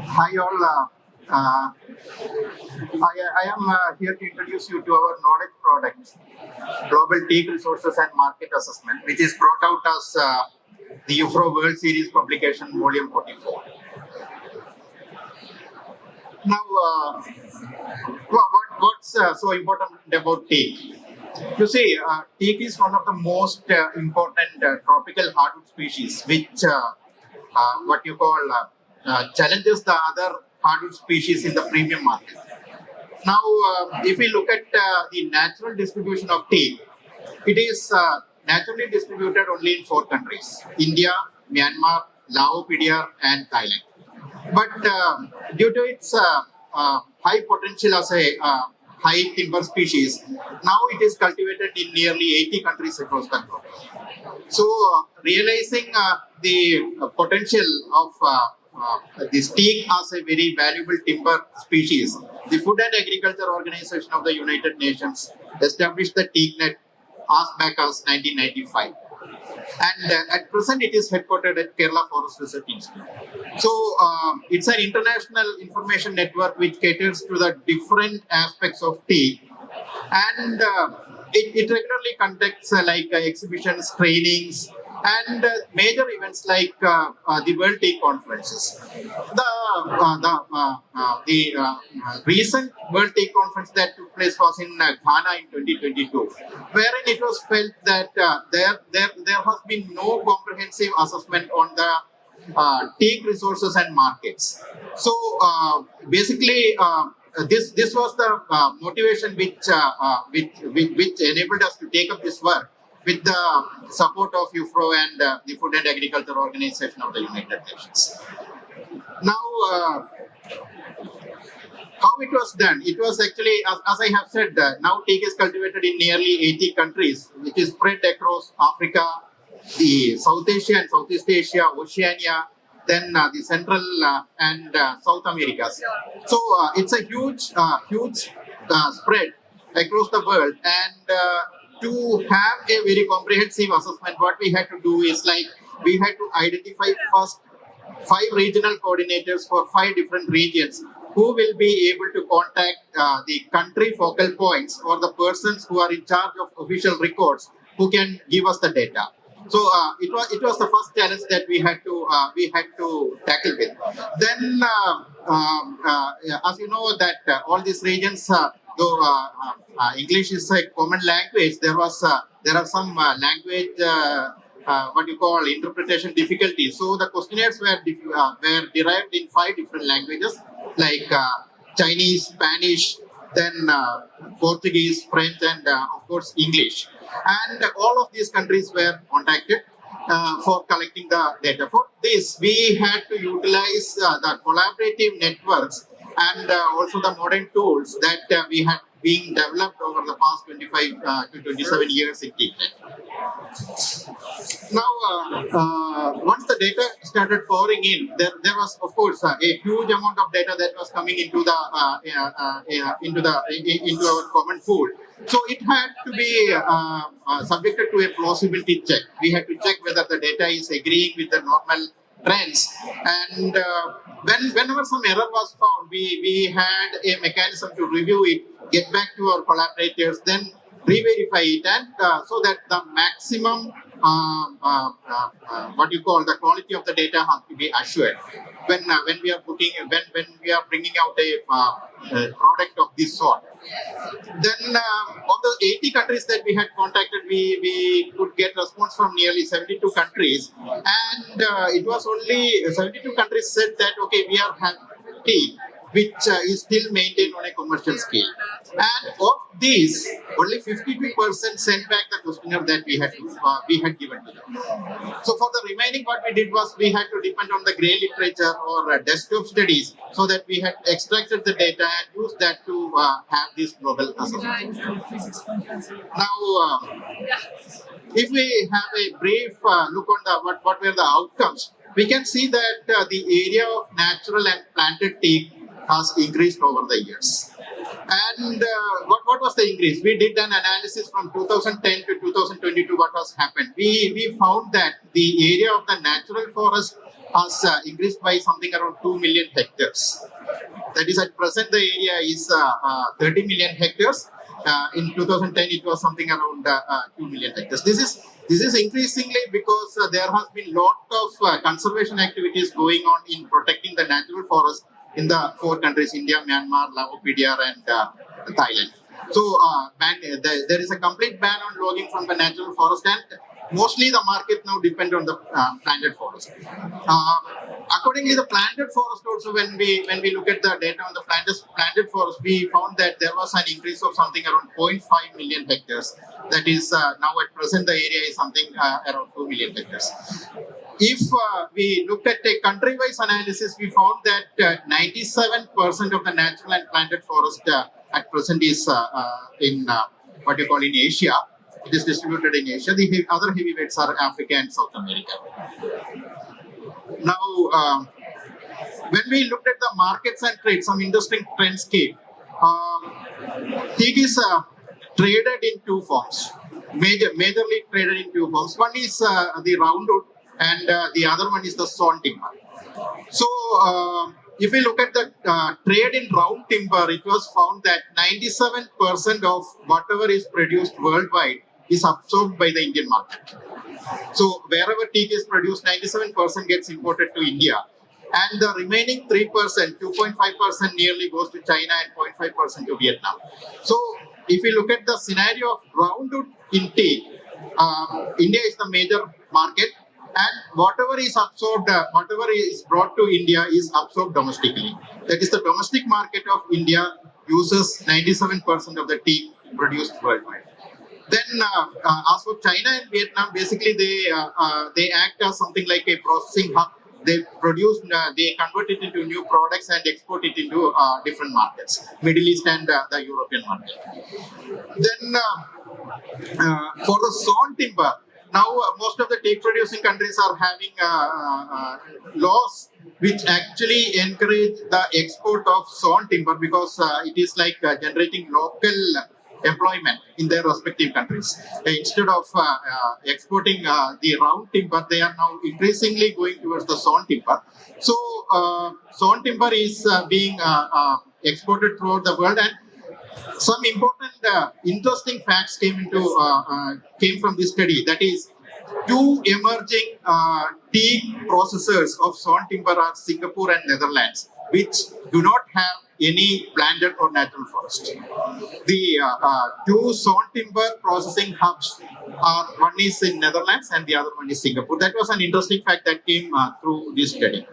Hi all. I am here to introduce you to our knowledge product, Global Teak Resources and Market Assessment, which is brought out as the IUFRO World Series publication, Volume 44. Now, what's so important about teak? You see, teak is one of the most important tropical hardwood species, which what you call challenges the other hardwood species in the premium market. Now, if we look at the natural distribution of teak, it is naturally distributed only in 4 countries: India, Myanmar, Laos, and Thailand. But due to its high potential as a high timber species, now it is cultivated in nearly 80 countries across the globe. So, realizing the potential of this teak as a very valuable timber species, the Food and Agriculture Organization of the United Nations established the TEAKNET as back as 1995. And at present, it is headquartered at Kerala Forest Research Institute. So, it's an international information network which caters to the different aspects of teak. And it regularly conducts exhibitions, trainings, and major events like the World Teak Conferences. The recent World Teak Conference that took place was in Ghana in 2022, wherein it was felt that there has been no comprehensive assessment on the teak resources and markets. So basically, this was the motivation which enabled us to take up this work with the support of IUFRO and the Food and Agriculture Organization of the United Nations. Now, how it was done? It was actually, as I have said, now teak is cultivated in nearly 80 countries, which is spread across Africa, the South Asia and Southeast Asia, Oceania, then the Central and South Americas. So it's a huge spread across the world, and to have a very comprehensive assessment, what we had to do is we had to identify first 5 regional coordinators for 5 different regions who will be able to contact the country focal points or the persons who are in charge of official records who can give us the data. So it was the first challenge that we had to tackle with. Then, as you know that all these regions, though English is a common language, there are some language what you call interpretation difficulties. So the questionnaires were derived in 5 different languages like Chinese, Spanish, then Portuguese, French, and of course English. And all of these countries were contacted for collecting the data. For this, we had to utilize the collaborative networks and also the modern tools that we had been developed over the past 25 to 27 years in TEAKNET. Now, once the data started pouring in, there was, of course, a huge amount of data that was coming into our common pool. So it had to be subjected to a plausibility check. We had to check whether the data is agreeing with the normal trends, and whenever some error was found, we had a mechanism to review it, get back to our collaborators, then re-verify it, and so that the maximum what you call the quality of the data has to be assured when we are bringing out a product of this sort. Then of the 80 countries that we had contacted, we could get response from nearly 72 countries, and it was only 72 countries said that okay, we are happy, which is still maintained on a commercial scale. And of these, only 52% sent back the questionnaire that we had given to them. So for the remaining, what we did was we had to depend on the grey literature or desktop studies, so that we had extracted the data and used that to have this global assessment. Now, if we have a brief look on what were the outcomes, we can see that the area of natural and planted teak has increased over the years. And what was the increase? We did an analysis from 2010 to 2022, what has happened. We found that the area of the natural forest has increased by something around 2 million hectares. That is, at present, the area is 30 million hectares. In 2010, it was something around 2 million hectares. This is increasingly because there has been lot of conservation activities going on in protecting the natural forest in the 4 countries: India, Myanmar, Laos, PDR, and Thailand. So there is a complete ban on logging from the natural forest, and mostly the market now depend on the planted forest. Accordingly, the planted forest also, when we look at the data on the planted forest, we found that there was an increase of something around 0.5 million hectares. That is, now at present the area is something around 2 million hectares. If we look at a country-wise analysis, we found that 97% of the natural and planted forest at present is in what you call in Asia. It is distributed in Asia. The other heavyweights are Africa and South America. Now, when we looked at the markets and trade, some interesting trends came. Teak is traded in 2 forms, majorly traded in 2 forms. One is the roundwood, and the other one is the sawn timber. So, if we look at the trade in round timber, it was found that 97% of whatever is produced worldwide is absorbed by the Indian market. So, wherever teak is produced, 97% gets imported to India, and the remaining 3%, 2.5% nearly goes to China and 0.5% to Vietnam. So, if we look at the scenario of roundwood in teak, India is the major market, and whatever is absorbed, whatever is brought to India is absorbed domestically. That is, the domestic market of India uses 97% of the teak produced worldwide. Then, as for China and Vietnam, basically they act as something like a processing hub. They produce, they convert it into new products and export it into different markets, Middle East and the European market. Then, for the sawn timber, now most of the teak producing countries are having laws which actually encourage the export of sawn timber, because it is like generating local employment in their respective countries. Instead of exporting the round timber, they are now increasingly going towards the sawn timber. So sawn timber is being exported throughout the world, and some important interesting facts came from this study. That is, 2 emerging teak processors of sawn timber are Singapore and Netherlands, which do not have any planted or natural forest. The 2 sawn timber processing hubs are, one is in Netherlands and the other one is Singapore. That was an interesting fact that came through this study.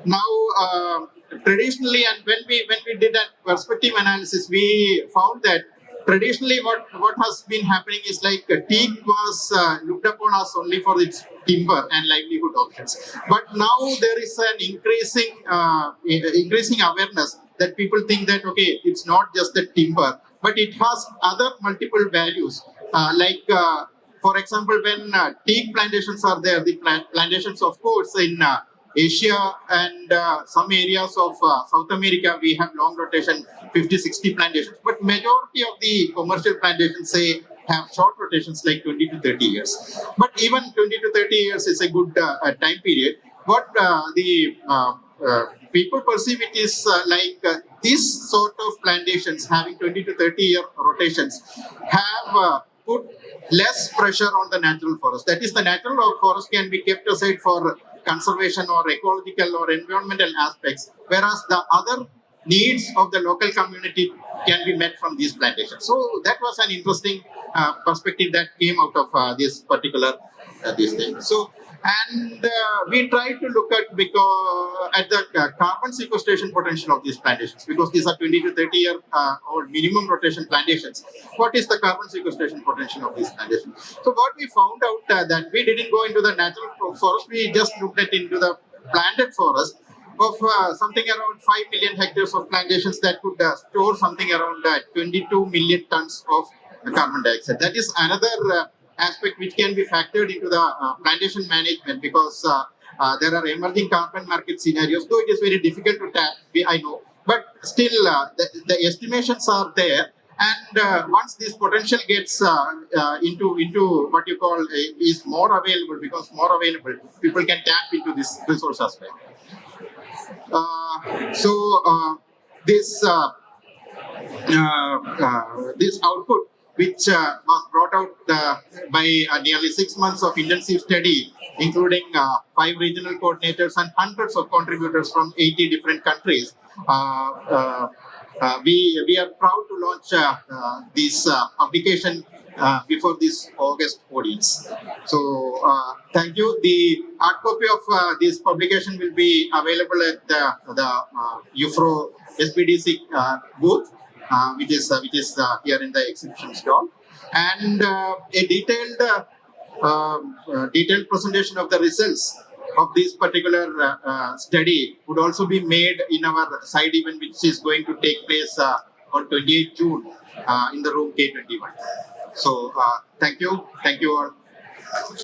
Now, traditionally, and when we did that perspective analysis, we found that traditionally what has been happening is like teak was looked upon as only for its timber and livelihood options. But now there is an increasing awareness that people think that, okay, it's not just the timber, but it has other multiple values. For example, when teak plantations are there, the plantations, of course, in Asia and some areas of South America, we have long rotation, 50-60 plantations. But majority of the commercial plantations, say, have short rotations like 20 to 30 years. But even 20 to 30 years is a good time period. What people perceive it is this sort of plantations having 20 to 30 year rotations have put less pressure on the natural forest. That is, the natural forest can be kept aside for conservation or ecological or environmental aspects, whereas the other needs of the local community can be met from these plantations. So that was an interesting perspective that came out of this particular this thing. So, and we tried to look at the carbon sequestration potential of these plantations, because these are 20 to 30 year old minimum rotation plantations. What is the carbon sequestration potential of these plantations? So what we found out that we didn't go into the natural forest, we just looked at into the planted forest of something around 5 million hectares of plantations that could store something around 22 million tons of carbon dioxide. That is another aspect which can be factored into the plantation management, because there are emerging carbon market scenarios, though it is very difficult to tap, I know, but still the estimations are there, And once this potential gets into what you call is more available, becomes more available, people can tap into this resource as well. This this output, which was brought out by nearly 6 months of intensive study, including 5 regional coordinators and hundreds of contributors from 80 different countries. We are proud to launch this publication before this August audience. So thank you. The hard copy of this publication will be available at the IUFRO SBDC booth, which is here in the exhibition stall, and a detailed presentation of the results of this particular study would also be made in our side event, which is going to take place on 28 June in the room K21. So thank you all.